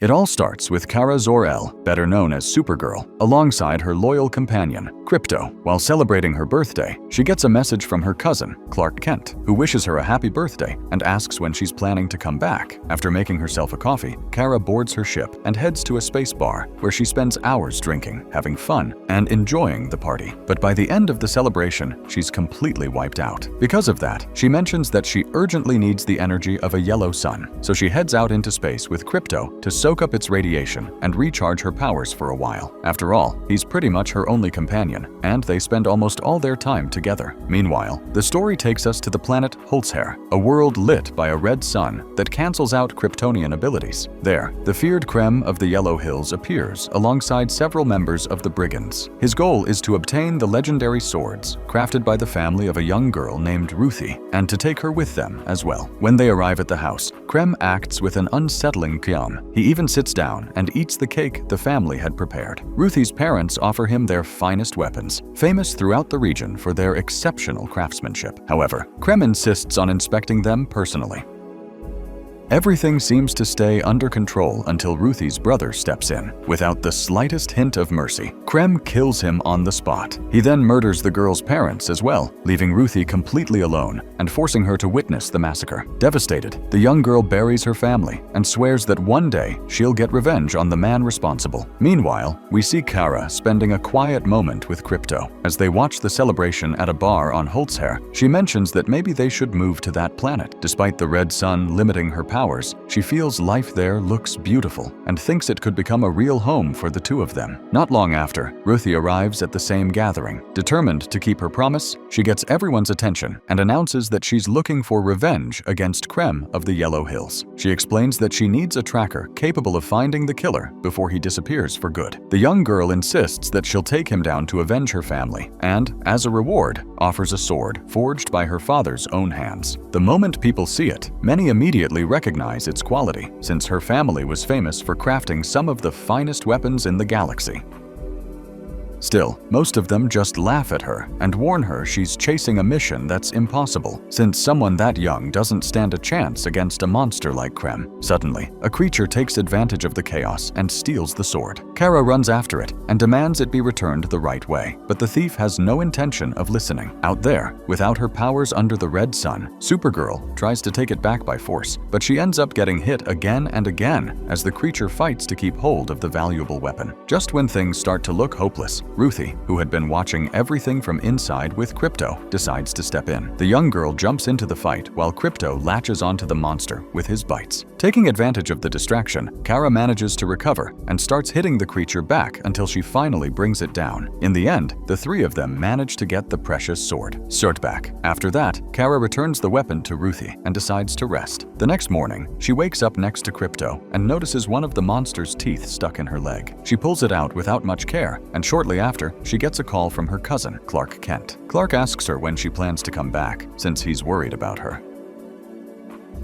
It all starts with Kara Zor-El, better known as Supergirl, alongside her loyal companion, Krypto. While celebrating her birthday, she gets a message from her cousin, Clark Kent, who wishes her a happy birthday and asks when she's planning to come back. After making herself a coffee, Kara boards her ship and heads to a space bar, where she spends hours drinking, having fun, and enjoying the party. But by the end of the celebration, she's completely wiped out. Because of that, she mentions that she urgently needs the energy of a yellow sun, so she heads out into space with Krypto to soak up its radiation and recharge her powers for a while. After all, he's pretty much her only companion, and they spend almost all their time together. Meanwhile, the story takes us to the planet Holzher, a world lit by a red sun that cancels out Kryptonian abilities. There, the feared Krem of the Yellow Hills appears alongside several members of the Brigands. His goal is to obtain the legendary swords, crafted by the family of a young girl named Ruthie, and to take her with them as well. When they arrive at the house, Krem acts with an unsettling calm. He even sits down and eats the cake the family had prepared. Ruthie's parents offer him their finest weapons, famous throughout the region for their exceptional craftsmanship. However, Krem insists on inspecting them personally. Everything seems to stay under control until Ruthie's brother steps in. Without the slightest hint of mercy, Krem kills him on the spot. He then murders the girl's parents as well, leaving Ruthie completely alone and forcing her to witness the massacre. Devastated, the young girl buries her family and swears that one day she'll get revenge on the man responsible. Meanwhile, we see Kara spending a quiet moment with Krypto. As they watch the celebration at a bar on Holzher, she mentions that maybe they should move to that planet. Despite the red sun limiting her powers, she feels life there looks beautiful and thinks it could become a real home for the two of them. Not long after, Ruthie arrives at the same gathering. Determined to keep her promise, she gets everyone's attention and announces that she's looking for revenge against Krem of the Yellow Hills. She explains that she needs a tracker capable of finding the killer before he disappears for good. The young girl insists that she'll take him down to avenge her family and, as a reward, offers a sword forged by her father's own hands. The moment people see it, many immediately recognize its quality, since her family was famous for crafting some of the finest weapons in the galaxy. Still, most of them just laugh at her and warn her she's chasing a mission that's impossible, since someone that young doesn't stand a chance against a monster like Krem. Suddenly, a creature takes advantage of the chaos and steals the sword. Kara runs after it and demands it be returned the right way, but the thief has no intention of listening. Out there, without her powers under the red sun, Supergirl tries to take it back by force, but she ends up getting hit again and again as the creature fights to keep hold of the valuable weapon. Just when things start to look hopeless, Ruthie, who had been watching everything from inside with Krypto, decides to step in. The young girl jumps into the fight while Krypto latches onto the monster with his bites. Taking advantage of the distraction, Kara manages to recover and starts hitting the creature back until she finally brings it down. In the end, the three of them manage to get the precious sword back. After that, Kara returns the weapon to Ruthie and decides to rest. The next morning, she wakes up next to Krypto and notices one of the monster's teeth stuck in her leg. She pulls it out without much care, and shortly after, she gets a call from her cousin, Clark Kent. Clark asks her when she plans to come back, since he's worried about her.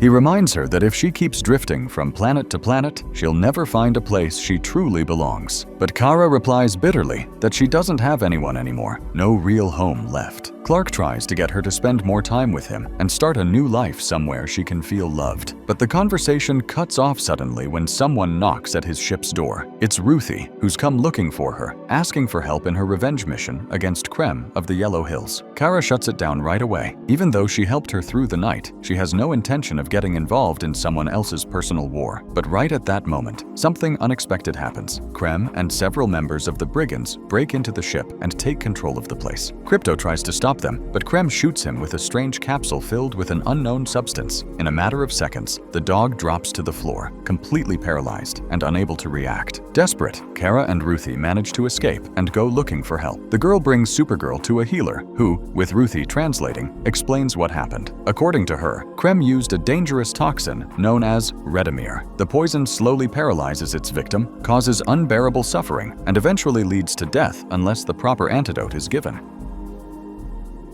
He reminds her that if she keeps drifting from planet to planet, she'll never find a place she truly belongs. But Kara replies bitterly that she doesn't have anyone anymore, no real home left. Clark tries to get her to spend more time with him and start a new life somewhere she can feel loved. But the conversation cuts off suddenly when someone knocks at his ship's door. It's Ruthie, who's come looking for her, asking for help in her revenge mission against Krem of the Yellow Hills. Kara shuts it down right away. Even though she helped her through the night, she has no intention of getting involved in someone else's personal war. But right at that moment, something unexpected happens. Krem and several members of the Brigands break into the ship and take control of the place. Krypto tries to stop them, but Krem shoots him with a strange capsule filled with an unknown substance. In a matter of seconds, the dog drops to the floor, completely paralyzed and unable to react. Desperate, Kara and Ruthie manage to escape and go looking for help. The girl brings Supergirl to a healer who, with Ruthie translating, explains what happened. According to her, Krem used a dangerous toxin known as Redimir. The poison slowly paralyzes its victim, causes unbearable suffering, and eventually leads to death unless the proper antidote is given.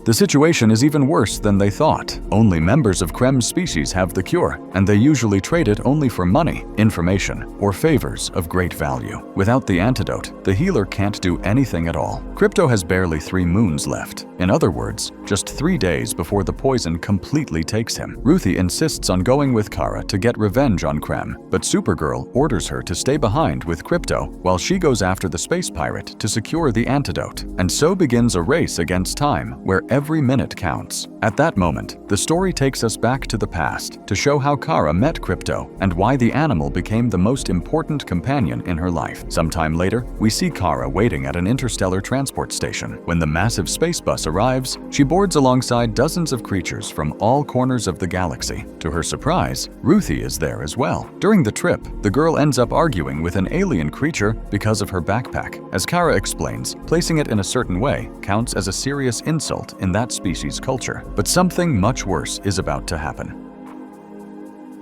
The situation is even worse than they thought. Only members of Krem's species have the cure, and they usually trade it only for money, information, or favors of great value. Without the antidote, the healer can't do anything at all. Crypto has barely 3 moons left. In other words, just 3 days before the poison completely takes him. Ruthie insists on going with Kara to get revenge on Krem, but Supergirl orders her to stay behind with Crypto while she goes after the space pirate to secure the antidote. And so begins a race against time where every minute counts. At that moment, the story takes us back to the past to show how Kara met Crypto and why the animal became the most important companion in her life. Sometime later, we see Kara waiting at an interstellar transport station. When the massive space bus arrives, she boards alongside dozens of creatures from all corners of the galaxy. To her surprise, Ruthie is there as well. During the trip, the girl ends up arguing with an alien creature because of her backpack. As Kara explains, placing it in a certain way counts as a serious insult in that species' culture. But something much worse is about to happen.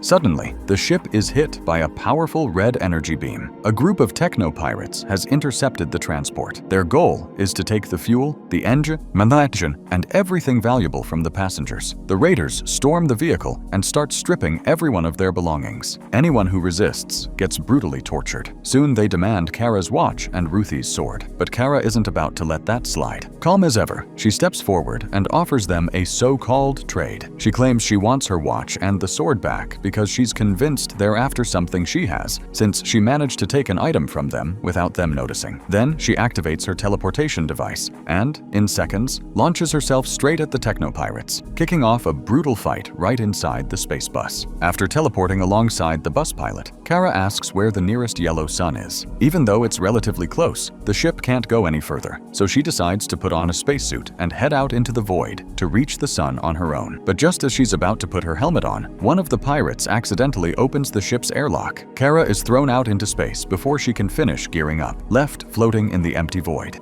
Suddenly, the ship is hit by a powerful red energy beam. A group of techno-pirates has intercepted the transport. Their goal is to take the fuel, the engine, and everything valuable from the passengers. The raiders storm the vehicle and start stripping everyone of their belongings. Anyone who resists gets brutally tortured. Soon they demand Kara's watch and Ruthie's sword, but Kara isn't about to let that slide. Calm as ever, she steps forward and offers them a so-called trade. She claims she wants her watch and the sword back because she's convinced they're after something she has, since she managed to take an item from them without them noticing. Then she activates her teleportation device and, in seconds, launches herself straight at the techno-pirates, kicking off a brutal fight right inside the space bus. After teleporting alongside the bus pilot, Kara asks where the nearest yellow sun is. Even though it's relatively close, the ship can't go any further, so she decides to put on a spacesuit and head out into the void to reach the sun on her own. But just as she's about to put her helmet on, one of the pirates accidentally opens the ship's airlock. Kara is thrown out into space before she can finish gearing up, left floating in the empty void.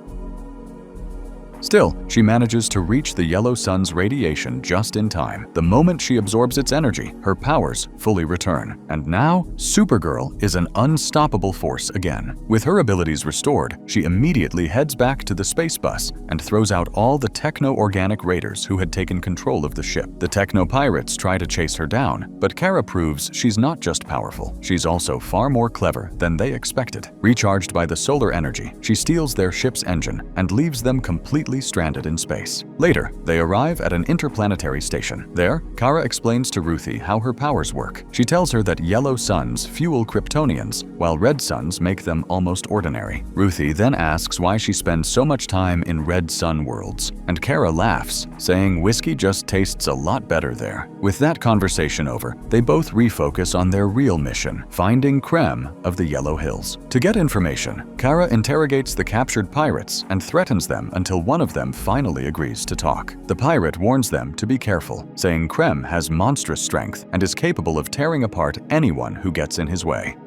Still, she manages to reach the yellow sun's radiation just in time. The moment she absorbs its energy, her powers fully return. And now, Supergirl is an unstoppable force again. With her abilities restored, she immediately heads back to the space bus and throws out all the techno-organic raiders who had taken control of the ship. The techno-pirates try to chase her down, but Kara proves she's not just powerful, she's also far more clever than they expected. Recharged by the solar energy, she steals their ship's engine and leaves them completely stranded in space. Later, they arrive at an interplanetary station. There, Kara explains to Ruthie how her powers work. She tells her that yellow suns fuel Kryptonians, while red suns make them almost ordinary. Ruthie then asks why she spends so much time in red sun worlds, and Kara laughs, saying whiskey just tastes a lot better there. With that conversation over, they both refocus on their real mission, finding Krem of the Yellow Hills. To get information, Kara interrogates the captured pirates and threatens them until one of them finally agrees to talk. The pirate warns them to be careful, saying Krem has monstrous strength and is capable of tearing apart anyone who gets in his way.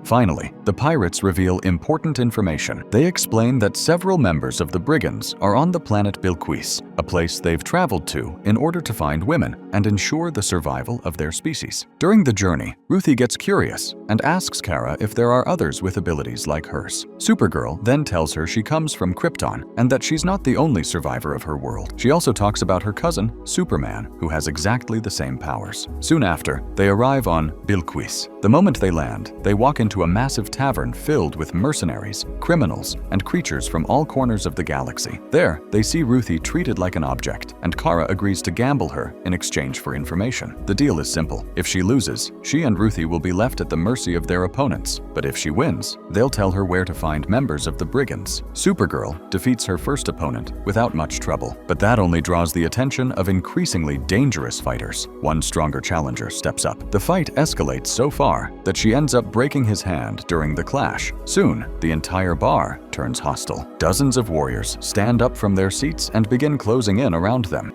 Finally, the pirates reveal important information. They explain that several members of the brigands are on the planet Bilquis, a place they've traveled to in order to find women and ensure the survival of their species. During the journey, Ruthie gets curious and asks Kara if there are others with abilities like hers. Supergirl then tells her she comes from Krypton and that she's not the only survivor of her world. She also talks about her cousin, Superman, who has exactly the same powers. Soon after, they arrive on Bilquis. The moment they land, they walk into a massive tavern filled with mercenaries, criminals, and creatures from all corners of the galaxy. There, they see Ruthie treated like an object, and Kara agrees to gamble her in exchange for information. The deal is simple. If she loses, she and Ruthie will be left at the mercy of their opponents, but if she wins, they'll tell her where to find members of the brigands. Supergirl defeats her first opponent without much trouble, but that only draws the attention of increasingly dangerous fighters. One stronger challenger steps up. The fight escalates so far that she ends up breaking his hand during the clash. Soon, the entire bar turns hostile. Dozens of warriors stand up from their seats and begin closing in around them.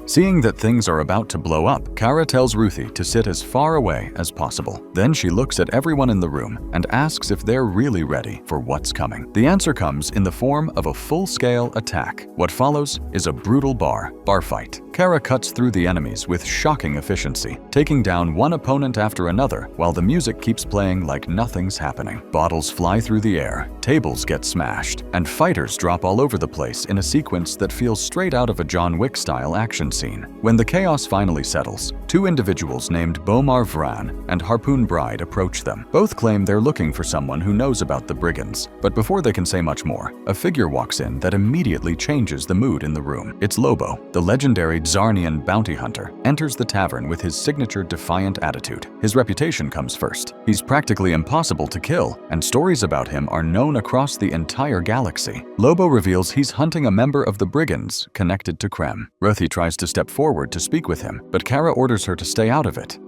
Seeing that things are about to blow up, Kara tells Ruthie to sit as far away as possible. Then she looks at everyone in the room and asks if they're really ready for what's coming. The answer comes in the form of a full-scale attack. What follows is a brutal bar fight. Kara cuts through the enemies with shocking efficiency, taking down one opponent after another while the music keeps playing like nothing's happening. Bottles fly through the air, tables get smashed, and fighters drop all over the place in a sequence that feels straight out of a John Wick-style action scene. When the chaos finally settles, two individuals named Bomar Vran and Harpoon Bride approach them. Both claim they're looking for someone who knows about the brigands. But before they can say much more, a figure walks in that immediately changes the mood in the room. It's Lobo, the legendary Zarnian bounty hunter, enters the tavern with his signature defiant attitude. His reputation comes first. He's practically impossible to kill, and stories about him are known across the entire galaxy. Lobo reveals he's hunting a member of the brigands connected to Krem. Ruthie tries to step forward to speak with him, but Kara orders her to stay out of it.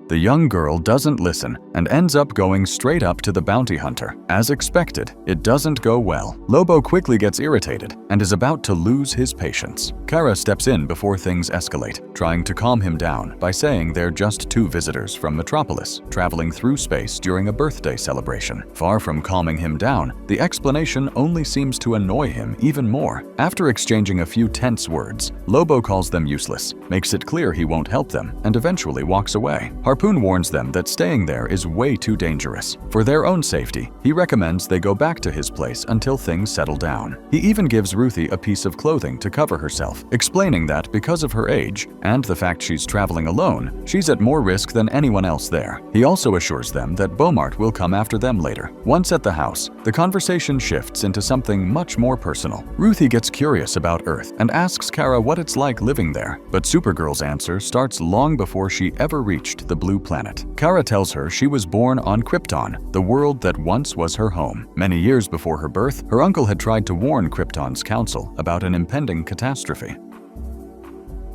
The young girl doesn't listen and ends up going straight up to the bounty hunter. As expected, it doesn't go well. Lobo quickly gets irritated and is about to lose his patience. Kara steps in before things escalate, trying to calm him down by saying they're just two visitors from Metropolis traveling through space during a birthday celebration. Far from calming him down, the explanation only seems to annoy him even more. After exchanging a few tense words, Lobo calls them useless, makes it clear he won't help them, and eventually walks away. Harpoon warns them that staying there is way too dangerous. For their own safety, he recommends they go back to his place until things settle down. He even gives Ruthie a piece of clothing to cover herself, explaining that because of her age and the fact she's traveling alone, she's at more risk than anyone else there. He also assures them that Beaumont will come after them later. Once at the house, the conversation shifts into something much more personal. Ruthie gets curious about Earth and asks Kara what it's like living there, but Supergirl's answer starts long before she ever reached the blue planet. Kara tells her she was born on Krypton, the world that once was her home. Many years before her birth, her uncle had tried to warn Krypton's council about an impending catastrophe.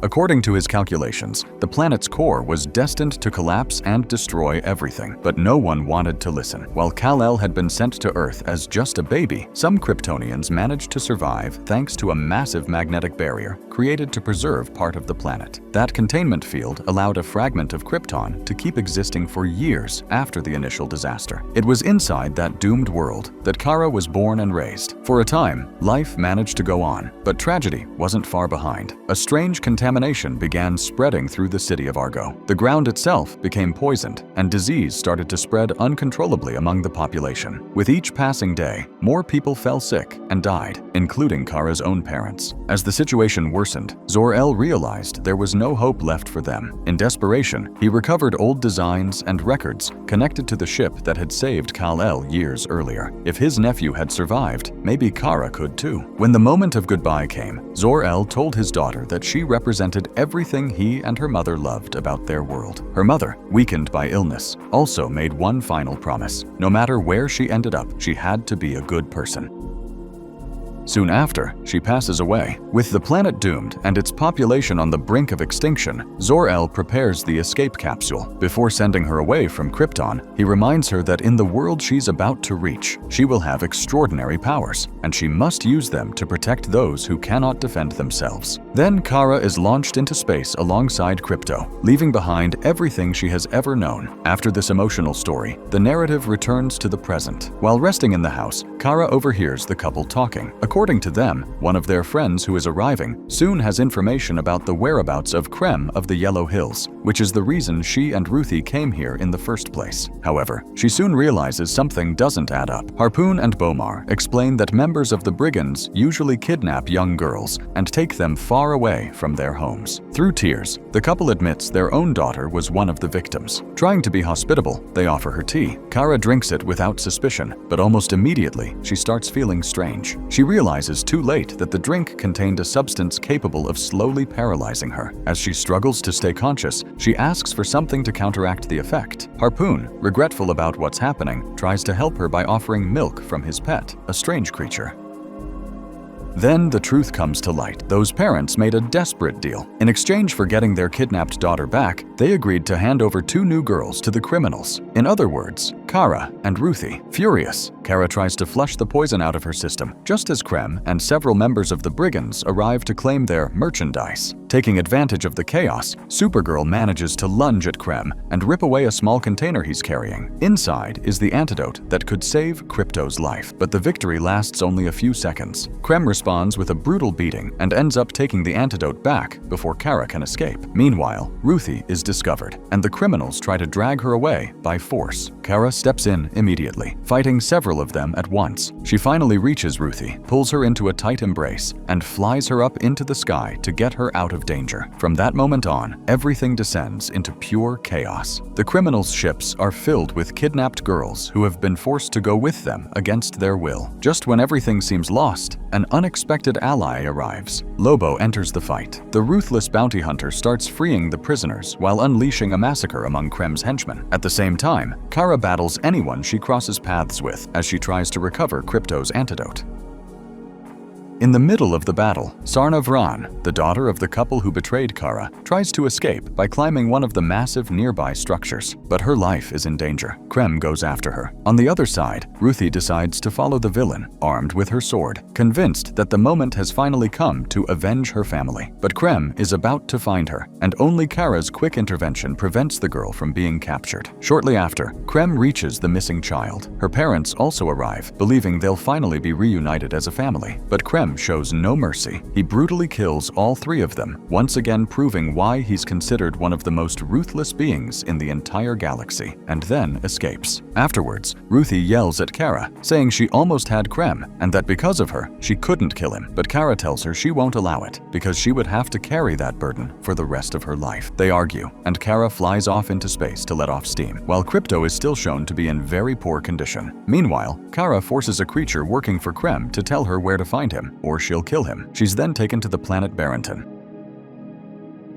According to his calculations, the planet's core was destined to collapse and destroy everything, but no one wanted to listen. While Kal-El had been sent to Earth as just a baby, some Kryptonians managed to survive thanks to a massive magnetic barrier created to preserve part of the planet. That containment field allowed a fragment of Krypton to keep existing for years after the initial disaster. It was inside that doomed world that Kara was born and raised. For a time, life managed to go on, but tragedy wasn't far behind. A strange contamination began spreading through the city of Argo. The ground itself became poisoned, and disease started to spread uncontrollably among the population. With each passing day, more people fell sick and died, including Kara's own parents. As the situation worsened, Zor-El realized there was no hope left for them. In desperation, he recovered old designs and records connected to the ship that had saved Kal-El years earlier. If his nephew had survived, maybe Kara could too. When the moment of goodbye came, Zor-El told his daughter that she represented everything he and her mother loved about their world. Her mother, weakened by illness, also made one final promise. No matter where she ended up, she had to be a good person. Soon after, she passes away. With the planet doomed and its population on the brink of extinction, Zor-El prepares the escape capsule. Before sending her away from Krypton, he reminds her that in the world she's about to reach, she will have extraordinary powers, and she must use them to protect those who cannot defend themselves. Then Kara is launched into space alongside Krypto, leaving behind everything she has ever known. After this emotional story, the narrative returns to the present. While resting in the house, Kara overhears the couple talking. According to them, one of their friends who is arriving soon has information about the whereabouts of Krem of the Yellow Hills, which is the reason she and Ruthie came here in the first place. However, she soon realizes something doesn't add up. Harpoon and Bomar explain that members of the brigands usually kidnap young girls and take them far away from their homes. Through tears, the couple admits their own daughter was one of the victims. Trying to be hospitable, they offer her tea. Kara drinks it without suspicion, but almost immediately she starts feeling strange. She realizes too late that the drink contained a substance capable of slowly paralyzing her. As she struggles to stay conscious, she asks for something to counteract the effect. Harpoon, regretful about what's happening, tries to help her by offering milk from his pet, a strange creature. Then the truth comes to light. Those parents made a desperate deal. In exchange for getting their kidnapped daughter back, they agreed to hand over two new girls to the criminals. In other words, Kara and Ruthie. Furious, Kara tries to flush the poison out of her system, just as Krem and several members of the brigands arrive to claim their merchandise. Taking advantage of the chaos, Supergirl manages to lunge at Krem and rip away a small container he's carrying. Inside is the antidote that could save Krypto's life, but the victory lasts only a few seconds. Krem responds with a brutal beating and ends up taking the antidote back before Kara can escape. Meanwhile, Ruthie is discovered, and the criminals try to drag her away by force. Kara steps in immediately, fighting several of them at once. She finally reaches Ruthie, pulls her into a tight embrace, and flies her up into the sky to get her out of danger. From that moment on, everything descends into pure chaos. The criminals' ships are filled with kidnapped girls who have been forced to go with them against their will. Just when everything seems lost, an unexpected ally arrives. Lobo enters the fight. The ruthless bounty hunter starts freeing the prisoners while unleashing a massacre among Krem's henchmen. At the same time, Kara battles anyone she crosses paths with as she tries to recover Krypto's antidote. In the middle of the battle, Sarna Vran, the daughter of the couple who betrayed Kara, tries to escape by climbing one of the massive nearby structures, but her life is in danger. Krem goes after her. On the other side, Ruthie decides to follow the villain, armed with her sword, convinced that the moment has finally come to avenge her family. But Krem is about to find her, and only Kara's quick intervention prevents the girl from being captured. Shortly after, Krem reaches the missing child. Her parents also arrive, believing they'll finally be reunited as a family. But Krem shows no mercy. He brutally kills all three of them, once again proving why he's considered one of the most ruthless beings in the entire galaxy, and then escapes. Afterwards, Ruthie yells at Kara, saying she almost had Krem, and that because of her, she couldn't kill him. But Kara tells her she won't allow it, because she would have to carry that burden for the rest of her life. They argue, and Kara flies off into space to let off steam, while Krypto is still shown to be in very poor condition. Meanwhile, Kara forces a creature working for Krem to tell her where to find him, or she'll kill him. She's then taken to the planet Barington.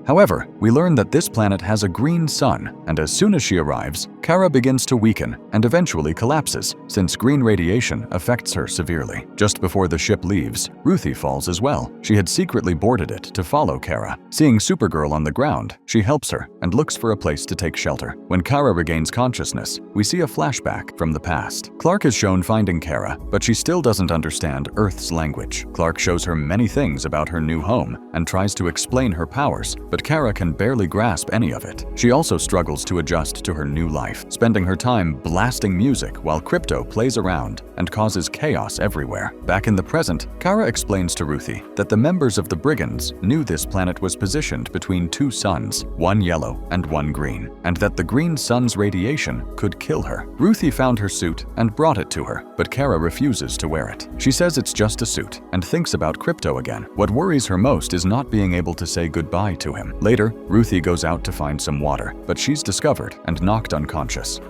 However, we learn that this planet has a green sun, and as soon as she arrives, Kara begins to weaken and eventually collapses, since green radiation affects her severely. Just before the ship leaves, Ruthie falls as well. She had secretly boarded it to follow Kara. Seeing Supergirl on the ground, she helps her and looks for a place to take shelter. When Kara regains consciousness, we see a flashback from the past. Clark is shown finding Kara, but she still doesn't understand Earth's language. Clark shows her many things about her new home and tries to explain her powers, but Kara can barely grasp any of it. She also struggles to adjust to her new life, spending her time blasting music while Krypto plays around and causes chaos everywhere. Back in the present, Kara explains to Ruthie that the members of the brigands knew this planet was positioned between two suns, one yellow and one green, and that the green sun's radiation could kill her. Ruthie found her suit and brought it to her, but Kara refuses to wear it. She says it's just a suit and thinks about Krypto again. What worries her most is not being able to say goodbye to him. Later, Ruthie goes out to find some water, but she's discovered and knocked unconscious.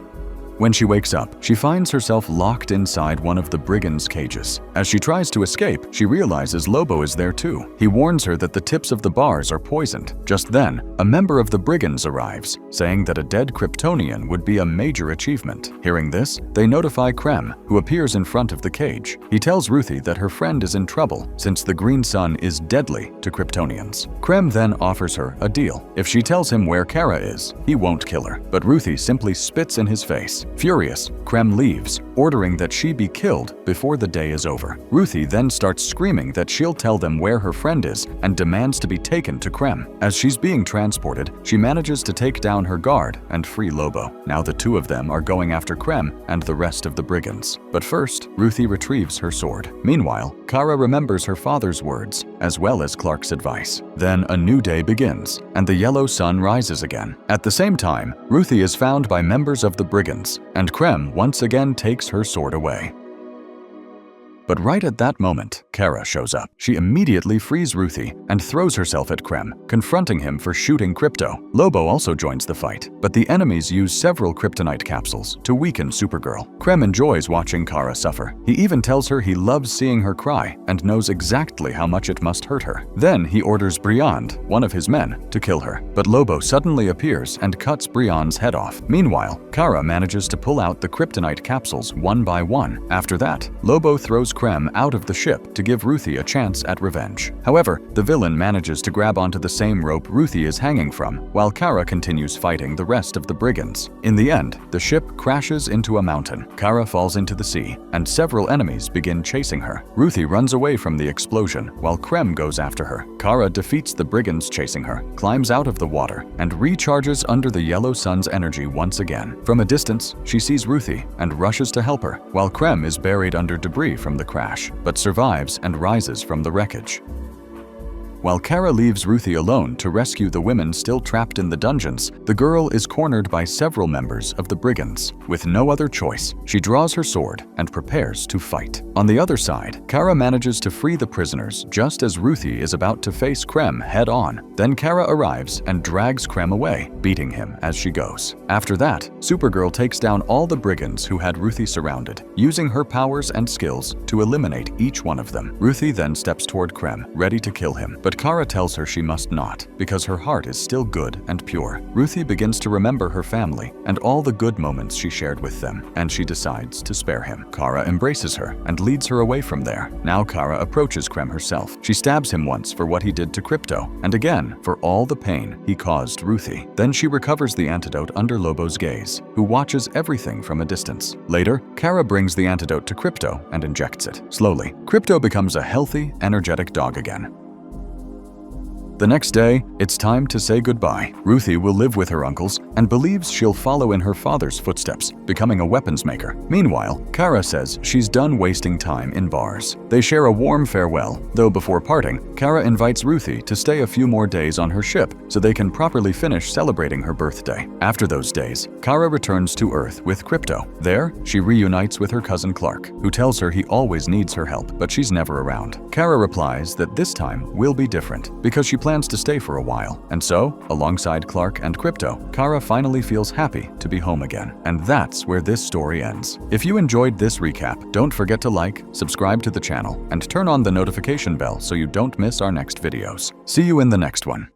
When she wakes up, she finds herself locked inside one of the brigands' cages. As she tries to escape, she realizes Lobo is there too. He warns her that the tips of the bars are poisoned. Just then, a member of the brigands arrives, saying that a dead Kryptonian would be a major achievement. Hearing this, they notify Krem, who appears in front of the cage. He tells Ruthie that her friend is in trouble since the green sun is deadly to Kryptonians. Krem then offers her a deal. If she tells him where Kara is, he won't kill her, but Ruthie simply spits in his face. Furious, Krem leaves, ordering that she be killed before the day is over. Ruthie then starts screaming that she'll tell them where her friend is and demands to be taken to Krem. As she's being transported, she manages to take down her guard and free Lobo. Now the two of them are going after Krem and the rest of the brigands. But first, Ruthie retrieves her sword. Meanwhile, Kara remembers her father's words, as well as Clark's advice. Then a new day begins, and the yellow sun rises again. At the same time, Ruthie is found by members of the brigands, and Krem once again takes her sword away. But right at that moment, Kara shows up. She immediately frees Ruthie and throws herself at Krem, confronting him for shooting Krypto. Lobo also joins the fight, but the enemies use several kryptonite capsules to weaken Supergirl. Krem enjoys watching Kara suffer. He even tells her he loves seeing her cry and knows exactly how much it must hurt her. Then he orders Briand, one of his men, to kill her. But Lobo suddenly appears and cuts Briand's head off. Meanwhile, Kara manages to pull out the kryptonite capsules one by one. After that, Lobo throws Krem out of the ship to give Ruthie a chance at revenge. However, the villain manages to grab onto the same rope Ruthie is hanging from, while Kara continues fighting the rest of the brigands. In the end, the ship crashes into a mountain. Kara falls into the sea, and several enemies begin chasing her. Ruthie runs away from the explosion, while Krem goes after her. Kara defeats the brigands chasing her, climbs out of the water, and recharges under the yellow sun's energy once again. From a distance, she sees Ruthie and rushes to help her, while Krem is buried under debris from the crash, but survives and rises from the wreckage. While Kara leaves Ruthie alone to rescue the women still trapped in the dungeons, the girl is cornered by several members of the brigands. With no other choice, she draws her sword and prepares to fight. On the other side, Kara manages to free the prisoners just as Ruthie is about to face Krem head-on. Then Kara arrives and drags Krem away, beating him as she goes. After that, Supergirl takes down all the brigands who had Ruthie surrounded, using her powers and skills to eliminate each one of them. Ruthie then steps toward Krem, ready to kill him, but Kara tells her she must not, because her heart is still good and pure. Ruthie begins to remember her family and all the good moments she shared with them, and she decides to spare him. Kara embraces her and leads her away from there. Now Kara approaches Krem herself. She stabs him once for what he did to Krypto, and again for all the pain he caused Ruthie. Then she recovers the antidote under Lobo's gaze, who watches everything from a distance. Later, Kara brings the antidote to Krypto and injects it. Slowly, Krypto becomes a healthy, energetic dog again. The next day, it's time to say goodbye. Ruthie will live with her uncles and believes she'll follow in her father's footsteps, becoming a weapons maker. Meanwhile, Kara says she's done wasting time in bars. They share a warm farewell, though before parting, Kara invites Ruthie to stay a few more days on her ship so they can properly finish celebrating her birthday. After those days, Kara returns to Earth with Krypto. There, she reunites with her cousin Clark, who tells her he always needs her help, but she's never around. Kara replies that this time will be different because she plans to stay for a while. And so, alongside Clark and Krypto, Kara finally feels happy to be home again. And that's where this story ends. If you enjoyed this recap, don't forget to like, subscribe to the channel, and turn on the notification bell so you don't miss our next videos. See you in the next one.